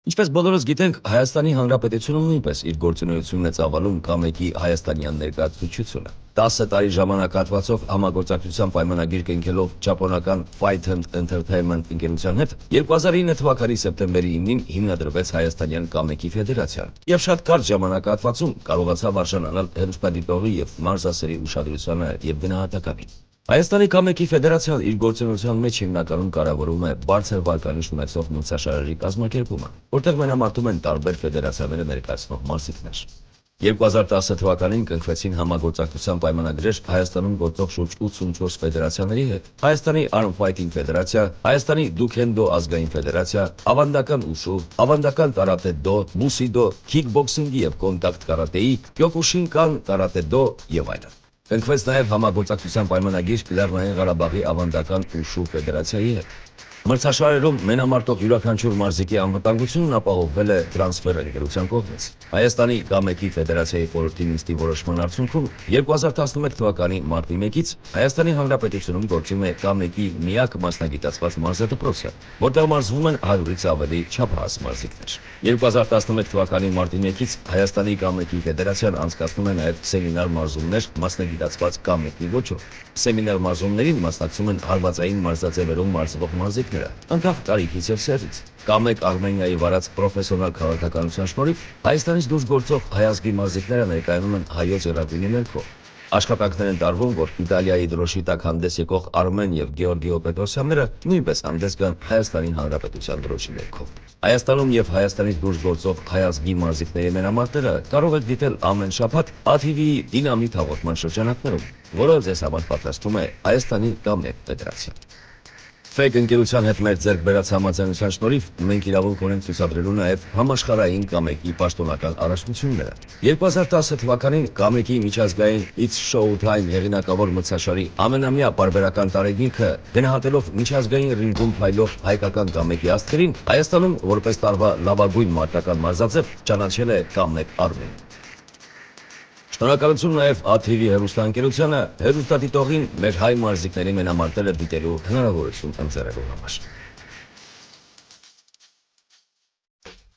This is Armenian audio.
Ինչպես բոլորս գիտենք, Հայաստանի Հանրապետությունը նույնպես իր գործունեությունն է ծավալում Կամեկի հայաստանյան ներկայացուցչությունը։ 10 տարի ժամանակահատվածով համագործակցության պայմանագիր կնքելով ճապոնական Phyton Entertainment ընկերության հետ 2009 թվականի սեպտեմբերի 9-ին հիմնադրվեց Հայաստանյան Կամեկի ֆեդերացիան եւ շատ կարճ ժամանակահատվածում կարողացավ արժանանալ հեռուստադիտողի եւ մարզասերի ուշադրությանը եւ գնահատականին։ Հայաստանի Կամեկի ֆեդերացիան իր գործունեության մեջ հիմնականում կարևորում է բարձր վարկանիշ ունեցող մրցաշարերի կազմակերպումը, որտեղ մենամարտում են տարբեր ֆեդերացիաները ներկայացնող մարզիկներ։ 2010 թվականին կնքվեցին համագործակցության պայմանագրեր Հայաստանում գործող շուրջ 84 ֆեդերացիաների հետ՝ Հայաստանի Arm Fighting ֆեդերացիա, Հայաստանի Դուքենդո ազգային ֆեդերացիա, ավանդական ուշու, ավանդական կարատե-դո, բուսիդո, քիքբոքսինգի եւ կոնտակտ կարատեի, կյոկուշինկան կարատե-դո եւ այլն։ Կնքվեց նաև համագործակցության պայմանագիր Լեռնային Ղարաբաղի ավանդական ուշու ֆեդերացիայի հետ։ Մրցաշարերում մենամարտող յուրաքանչյուր մարզիկի անվտանգությունն ապահովվել է տրանսֆեր ընկերության կողմից։ Հայաստանի Կամեկի ֆեդերացիայի խորհրդի նիստի որոշման արդյունքում 2011 թվականի մարտի 1-ից Հայաստանի Հանրապետությունում գործում է Կամեկի միակ մասնագիտացված մարզադպրոցը, որտեղ մարզվում են 100-ից ավելի չափահաս մարզիկներ։ 2011 թվականի մարտի 1-ից Հայաստանի Կամեկի ֆեդերացիան անցկացնում է նաև սեմինար մարզումներ մասնագիտացված Կամեկի ոճով։ Սեմինար մարզումներին մասնակցում են հարվածային մարզաձևերում մարզվող մարզիկները, անկախ տարիքից եւ սեռից։ Կամեկ Արմենիայի վարած պրոֆեսիոնալ քաղաքականության շնորհիվ Հայաստանից դուրս գործող հայ ազգի մարզիկները ներկայանում են հայոց երագույնի ներքո։ Աշխատանքներ են տարվում, որ Իտալիայի դրոշի տակ հանդես եկող Արմեն եւ Գեորգիո Պետրոսյանները նույնպես հանդես գան Հայաստանի Հանրապետության դրոշի ներքո։ Հայաստանում եւ Հայաստանից դուրս գործող հայ ազգի մարզիկների մենամարտերը կարող եք դիտել ամեն շաբաթ ATV-ի դինամիկ հաղորդման շրջանակներում, որը ձեզ համար պատրաստում է Հայաստանի Կամեկ ֆեդերացիան։ Ֆեկ ընկերության հետ մեր ձեռք բերած համաձայնության շնորհիվ մենք իրավունք ունենք ցուցադրելու նաև համաշխարհային Կամեկի պաշտոնական առաջնությունները։ 2010 թվականին Կամեկի միջազգային It's Showtime հեղինակավոր մրցաշարի ամենամյա պարբերական տարեգիրքը գնահատելով միջազգային ռինգում փայլող հայկական Կամեկի աստղերին, Հայաստանում որպես տարվա լավագույն մարտական մարզաձև ճանաչել է Կամեկ Արմեն։ Շնորհակալություն նաև ATV հեռուստաընկերությանը հեռուստադիտողին մեր հայ մարզիկների մենամարտերը դիտելու հնարավորություն ընձեռելու համար։